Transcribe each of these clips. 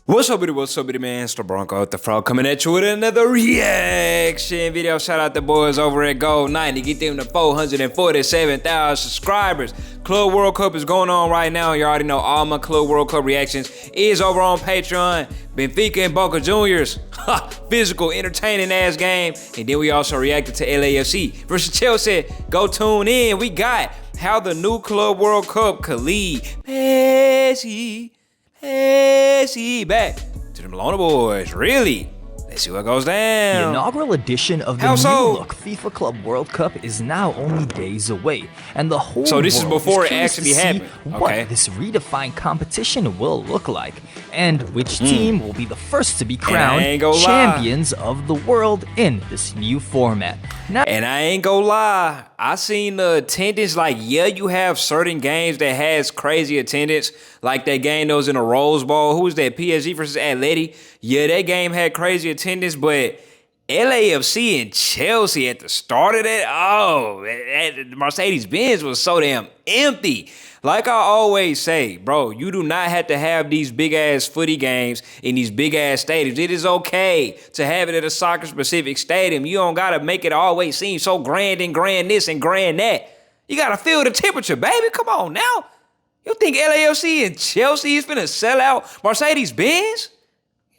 What's up, man? It's the Bronco with the Frog coming at you with another reaction video. Shout out the boys over at Gold 90. Get them to 447,000 subscribers. Club World Cup is going on right now. You already know all my Club World Cup reactions is over on Patreon. Benfica and Boca Juniors. Physical, entertaining ass game. And then we also reacted to LAFC versus Chelsea. Go tune in. We got how the new Club World Cup could lead Messi back to the Malona boys. Really? Let's see what goes down. The inaugural edition of the new-look FIFA Club World Cup is now only days away, and the whole So this is world before is it curious actually to see happened. what Okay. this redefined competition will look like, and which team will be the first to be crowned champions of the world in this new format. Now, and I ain't gonna lie, I seen the attendance. Like, yeah, you have certain games that has crazy attendance, like that game that was in a Rose Bowl. Who was that? PSG versus Atleti. Yeah, that game had crazy attendance, but LAFC and Chelsea at the start of that, Mercedes-Benz was so damn empty. Like I always say, bro, you do not have to have these big-ass footy games in these big-ass stadiums. It is okay to have it at a soccer-specific stadium. You don't got to make it always seem so grand and grand this and grand that. You got to feel the temperature, baby. Come on now. You think LAFC and Chelsea is finna sell out Mercedes-Benz?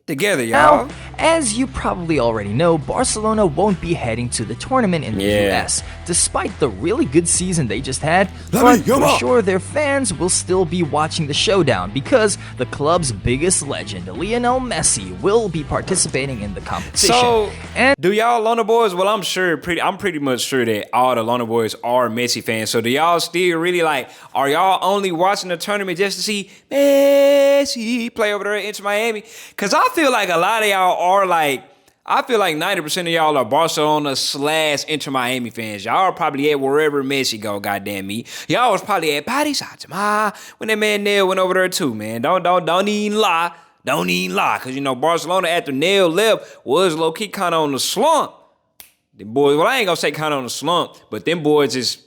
Together, y'all. Now, as you probably already know, Barcelona won't be heading to the tournament in the US, despite the really good season they just had. But for sure, their fans will still be watching the showdown because the club's biggest legend, Lionel Messi, will be participating in the competition. So, do y'all Lona boys? Well, I'm pretty much sure that all the Lona boys are Messi fans. So do y'all still really are y'all only watching the tournament just to see Messi play over there at Inter Miami? Because I feel like a lot of y'all are I feel like 90% of y'all are Barcelona / Inter Miami fans. Y'all are probably at wherever Messi go, goddamn me. Y'all was probably at Paris Saint-Germain when that man Neil went over there too, man. Don't even lie. Don't even lie. Because, you know, Barcelona after Neil left was low-key kind of on the slump. The boys, well, I ain't going to say kind of on the slump, but them boys is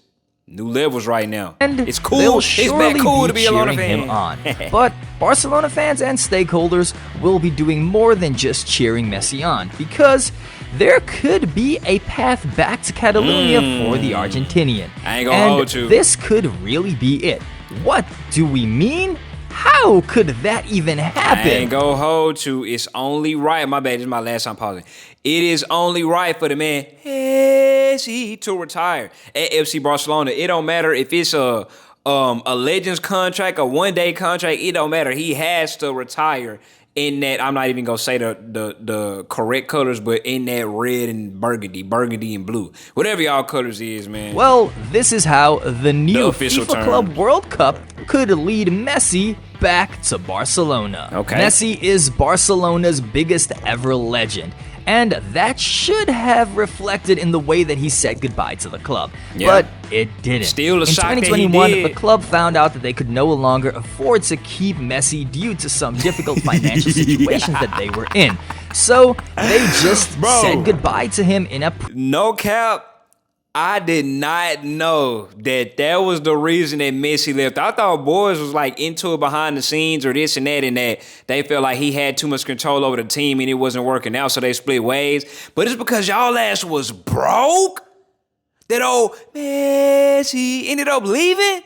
new levels right now. And it's cool. It's back cool to be a Lona fan. Him on. But Barcelona fans and stakeholders will be doing more than just cheering Messi on, because there could be a path back to Catalonia for the Argentinian. I ain't gonna hold you. This could really be it. What do we mean? How could that even happen? I ain't gonna hold you. It's only right. My bad. This is my last time pausing. It is only right for the man Messi to retire at FC Barcelona. It don't matter if it's a Legends contract, a one-day contract. It don't matter. He has to retire in that. I'm not even gonna say the correct colors, but in that red and burgundy and blue, whatever y'all colors is, man. Well, this is how the new official FIFA term. Club World Cup could lead Messi back to Barcelona. Okay. Messi is Barcelona's biggest ever legend, and that should have reflected in the way that he said goodbye to the club. But it didn't. Still a in shock that he 2021, did. the club found out that they could no longer afford to keep Messi due to some difficult financial situations that they were in. So they just said goodbye to him in a no cap. I did not know that was the reason that Messi left. I thought boys was into it behind the scenes or this and that they felt like he had too much control over the team and it wasn't working out, so they split ways. But it's because y'all ass was broke that old Messi ended up leaving.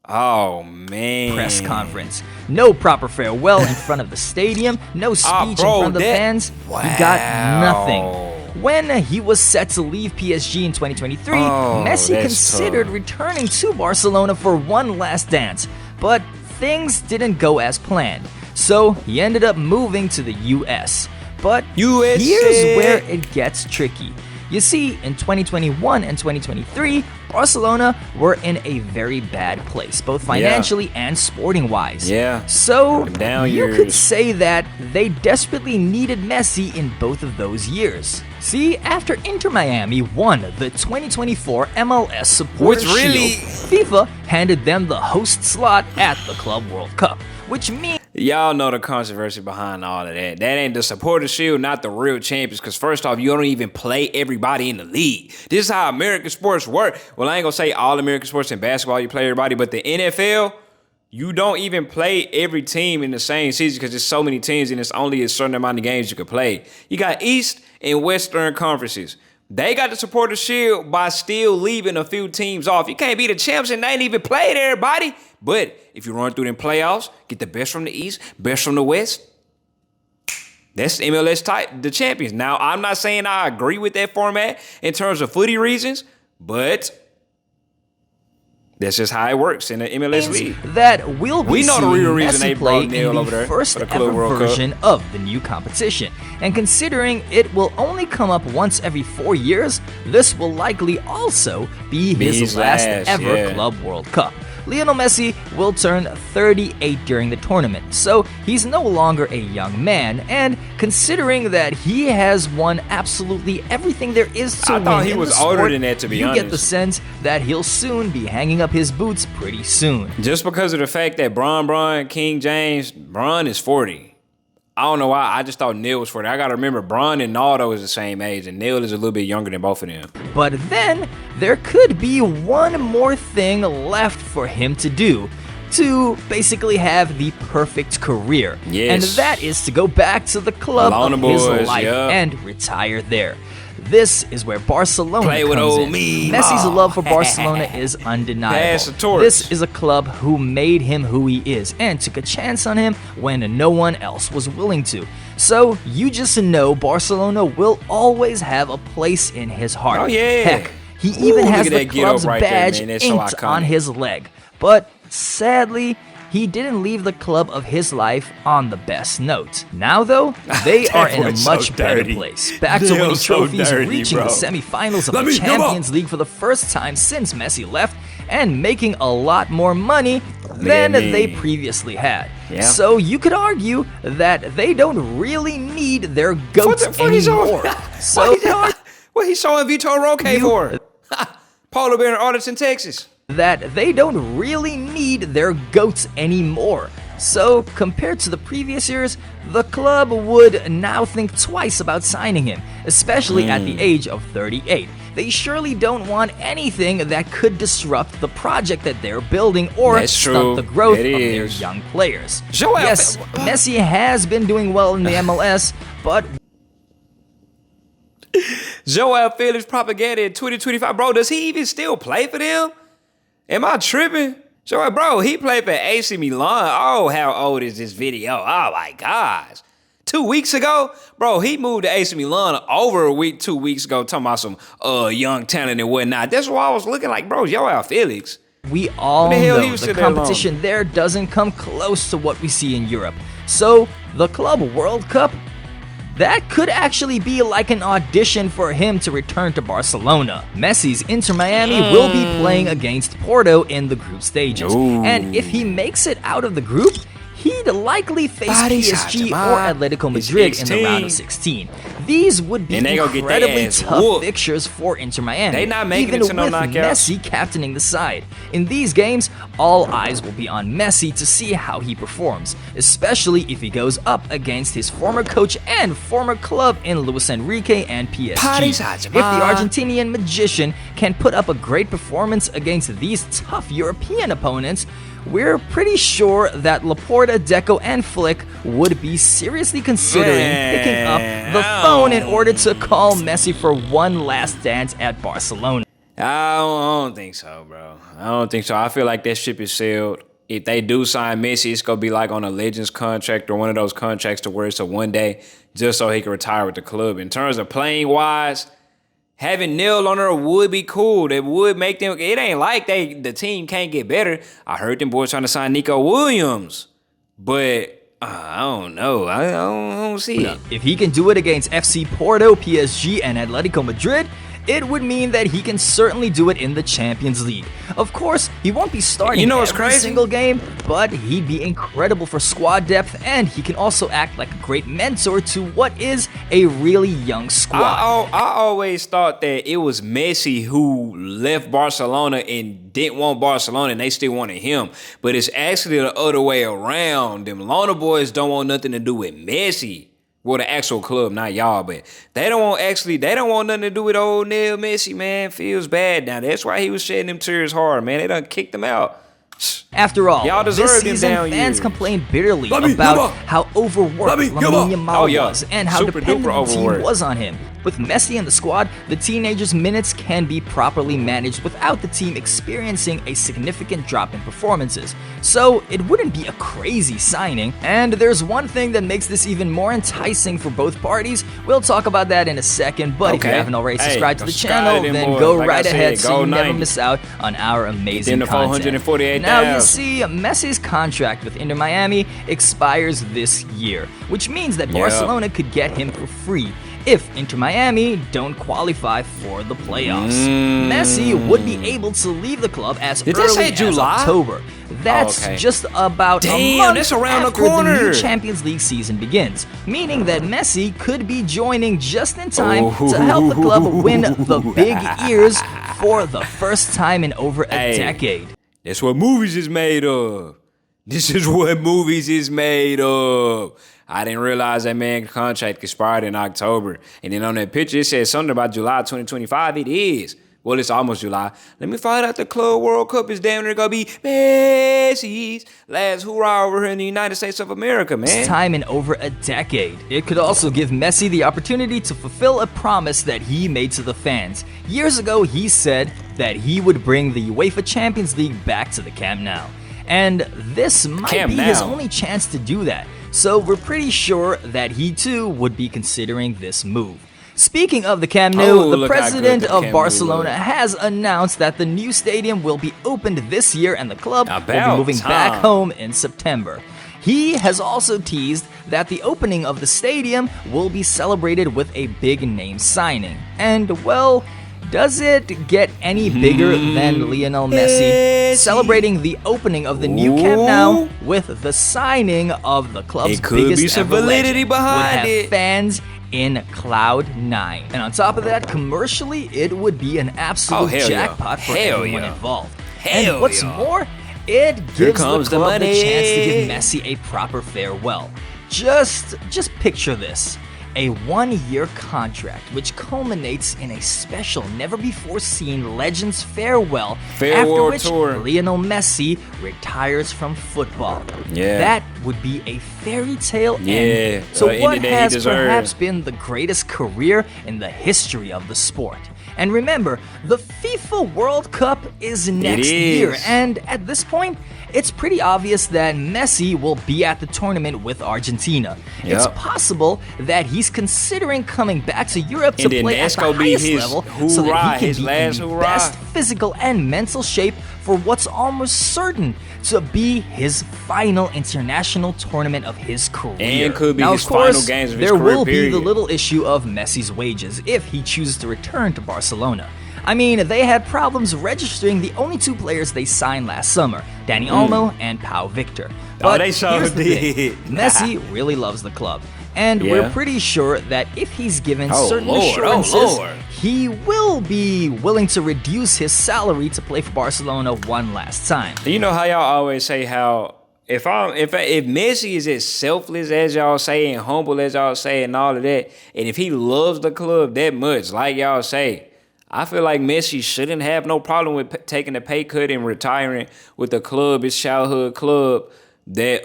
Oh, man. Press conference. No proper farewell in front of the stadium. No speech in front of the fans. Wow. He got nothing. When he was set to leave PSG in 2023, Messi considered returning to Barcelona for one last dance. But things didn't go as planned. So he ended up moving to the US. But here's where it gets tricky. You see, in 2021 and 2023, Barcelona were in a very bad place, both financially and sporting-wise. So you could say that they desperately needed Messi in both of those years. See, after Inter Miami won the 2024 MLS Supporters Shield, FIFA handed them the host slot at the Club World Cup, which means y'all know the controversy behind all of that. That ain't the Supporters Shield, not the real champions, because first off, you don't even play everybody in the league. This is how American sports work. Well, I ain't gonna say all American sports in basketball, you play everybody, but the NFL, You don't even play every team in the same season because there's so many teams and it's only a certain amount of games you can play. You got East and Western conferences. They got the supporter shield by still leaving a few teams off. You can't be the champs and they ain't even played everybody. But if you run through them playoffs, get the best from the East, best from the West, that's MLS type, the champions. Now, I'm not saying I agree with that format in terms of footy reasons, but that's just how it works in the MLS league. That will be we know the real reason Messi they play brought Neil in over the there first for the Club ever World version Cup. of the new competition. And considering it will only come up once every 4 years, this will likely also be his last ever Club World Cup. Lionel Messi will turn 38 during the tournament, so he's no longer a young man, and considering that he has won absolutely everything there is to win thought he in was the sport, older than that, to be honest. You get the sense that he'll soon be hanging up his boots pretty soon. Just because of the fact that King James, Bron is 40. I don't know why. I just thought Neil was 40. I got to remember, Bron and Naldo is the same age, and Neil is a little bit younger than both of them. But then, there could be one more thing left for him to do to basically have the perfect career. Yes. And that is to go back to the club of his life and retire there. This is where Barcelona comes in. Messi's love for Barcelona is undeniable. This is a club who made him who he is and took a chance on him when no one else was willing to. So you just know Barcelona will always have a place in his heart. Oh, yeah. Heck, he even has the club's badge inked on his leg. But sadly, he didn't leave the club of his life on the best note. Now, though, they are in a much better place. Back to winning trophies, reaching the semifinals of the Champions League for the first time since Messi left, and making a lot more money than they previously had. Yeah. So you could argue that they don't really need their goats anymore. What he showing Vitor Roque for? Polar Bear in Arlington, Texas. That they don't really need their goats anymore. So, compared to the previous years, the club would now think twice about signing him, especially at the age of 38. They surely don't want anything that could disrupt the project that they're building or stunt the growth of their young players. Yes, Messi has been doing well in the MLS, but Joao Felix propaganda in 2025. Bro, does he even still play for them? Am I tripping? So, bro, he played for AC Milan. Oh, how old is this video? Oh, my gosh. 2 weeks ago? Bro, he moved to AC Milan over 2 weeks ago, talking about some young talent and whatnot. That's why I was looking like, bro, Joao Felix. We all know the competition there doesn't come close to what we see in Europe. So, the Club World Cup, that could actually be like an audition for him to return to Barcelona. Messi's Inter Miami will be playing against Porto in the group stages. And if he makes it out of the group, he'd likely face PSG or Atletico Madrid in the round of 16. These would be incredibly tough fixtures for Inter Miami, they not making even it to no with Messi captaining the side. In these games, all eyes will be on Messi to see how he performs, especially if he goes up against his former coach and former club in Luis Enrique and PSG. If the Argentinian magician can put up a great performance against these tough European opponents, we're pretty sure that Laporta, Deco, and Flick would be seriously considering picking up the phone in order to call Messi for one last dance at Barcelona. I don't think so, bro. I don't think so. I feel like that ship is sailed. If they do sign Messi, it's going to be like on a Legends contract or one of those contracts to where it's a one day just so he can retire with the club. In terms of playing wise, having Neil on there would be cool. It would make them. It ain't like the team can't get better. I heard them boys trying to sign Nico Williams, but I don't know. I don't see it. If he can do it against FC Porto, PSG, and Atletico Madrid, it would mean that he can certainly do it in the Champions League. Of course, he won't be starting every single game, but he'd be incredible for squad depth, and he can also act like a great mentor to what is a really young squad. I always thought that it was Messi who left Barcelona and didn't want Barcelona, and they still wanted him. But it's actually the other way around. Them Lona boys don't want nothing to do with Messi. Well, the actual club, not y'all, but they don't want nothing to do with old Neil Messi, man. Feels bad now. That's why he was shedding them tears hard, man. They done kicked him out. After all, Y'all deserve this them season, down fans years. complained bitterly about how overworked Lamine Yamal was and how dependent the team was on him. With Messi in the squad, the teenager's minutes can be properly managed without the team experiencing a significant drop in performances. So it wouldn't be a crazy signing. And there's one thing that makes this even more enticing for both parties. We'll talk about that in a second, but if you haven't already subscribed to the channel, then go right ahead so you never miss out on our amazing content. Now you see, Messi's contract with Inter Miami expires this year, which means that Barcelona could get him for free if Inter Miami don't qualify for the playoffs. Messi would be able to leave the club as early as October. That's just about a month after the new Champions League season begins, meaning that Messi could be joining just in time to help the club win the big ears for the first time in over a decade. That's what movies is made of. This is what movies is made of. I didn't realize that man's contract expired in October. And then on that picture, it says something about July 2025. It is. Well, it's almost July. Let me find out the Club World Cup is damn near going to be Messi's last hurrah over here in the United States of America, man. It's time in over a decade. It could also give Messi the opportunity to fulfill a promise that he made to the fans. Years ago, he said that he would bring the UEFA Champions League back to the Camp Nou. And this might be his only chance to do that. So we're pretty sure that he too would be considering this move. Speaking of the Camp Nou, the president of Barcelona has announced that the new stadium will be opened this year and the club will be moving back home in September. He has also teased that the opening of the stadium will be celebrated with a big name signing. And well, does it get any bigger than Lionel Messi celebrating the opening of the new Camp Nou with the signing of the club's biggest ever legend? Would have fans in Cloud 9. And on top of that, commercially, it would be an absolute jackpot for everyone involved. And what's more, it gives the club the chance to give Messi a proper farewell. Just picture this. A one-year contract which culminates in a special, never-before-seen Legends farewell after which Lionel Messi retires from football. That would be a fairy tale end. So what has perhaps been the greatest career in the history of the sport? And remember, the FIFA World Cup is next year, and at this point, it's pretty obvious that Messi will be at the tournament with Argentina. It's possible that he's considering coming back to Europe to play at the highest level so that he can be in the best physical and mental shape for what's almost certain to be his final international tournament of his career. And could be his final games of his career, career, there will be the little issue of Messi's wages if he chooses to return to Barcelona. I mean, they had problems registering the only two players they signed last summer, Dani Olmo and Pau Victor. But here's the thing, Messi really loves the club. And we're pretty sure that if he's given certain assurances, he will be willing to reduce his salary to play for Barcelona one last time. You know how y'all always say how if Messi is as selfless as y'all say and humble as y'all say and all of that, and if he loves the club that much, like y'all say, I feel like Messi shouldn't have no problem with taking a pay cut and retiring with the club, his childhood club that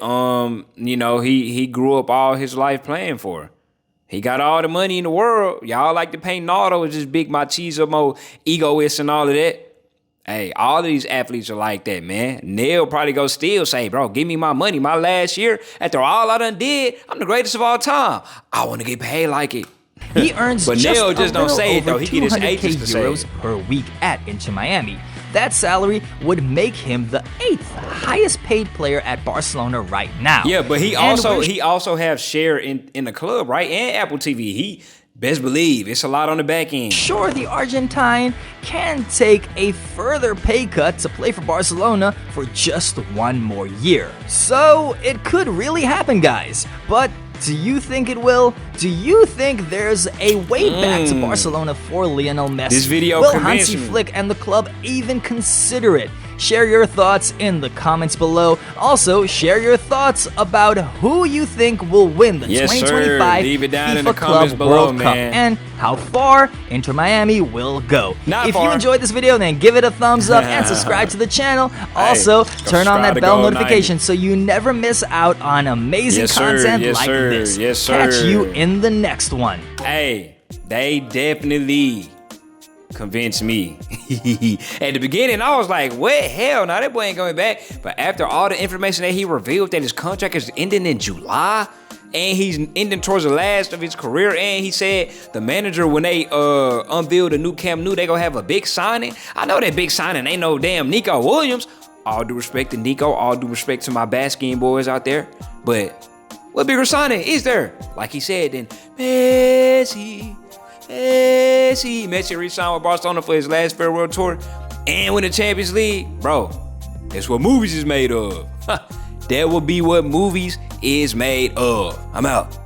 you know he grew up all his life playing for. He got all the money in the world. Y'all like to paint Nardo as this big machismo, egoist and all of that. Hey, all of these athletes are like that, man. Neil probably go still say, bro, give me my money. My last year, after all I done did, I'm the greatest of all time. I want to get paid like it. He earns but just Neil just don't say it though. He get his agents to say euros per week at Inter Miami. That salary would make him the 8th highest paid player at Barcelona right now. Yeah, but he also have share in the club, right? And Apple TV. He best believe it's a lot on the back end. Sure, the Argentine can take a further pay cut to play for Barcelona for just one more year. So it could really happen, guys. But do you think it will? Do you think there's a way back to Barcelona for Lionel Messi? This video will convinced Hansi me. Flick and the club even consider it? Share your thoughts in the comments below. Also, share your thoughts about who you think will win the 2025 Leave it down in the FIFA comments Club below, World Cup man. and how far Inter Miami will go. Not if far. you enjoyed this video, then give it a thumbs up and subscribe to the channel. Also, turn on that bell notification so you never miss out on amazing content like this. Yes, sir. Catch you in the next one. Hey, they definitely convinced me. At the beginning, I was like, what? Hell, no, that boy ain't coming back. But after all the information that he revealed that his contract is ending in July, and he's ending towards the last of his career, and he said the manager, when they unveil the new Camp Nou, they gonna have a big signing. I know that big signing ain't no damn Nico Williams. All due respect to Nico, all due respect to my Baskin boys out there, but what bigger signing is there? Like he said, then Messi re-signed with Barcelona for his last farewell tour and win the Champions League. Bro, that's what movies is made of. That will be what movies is made of. I'm out.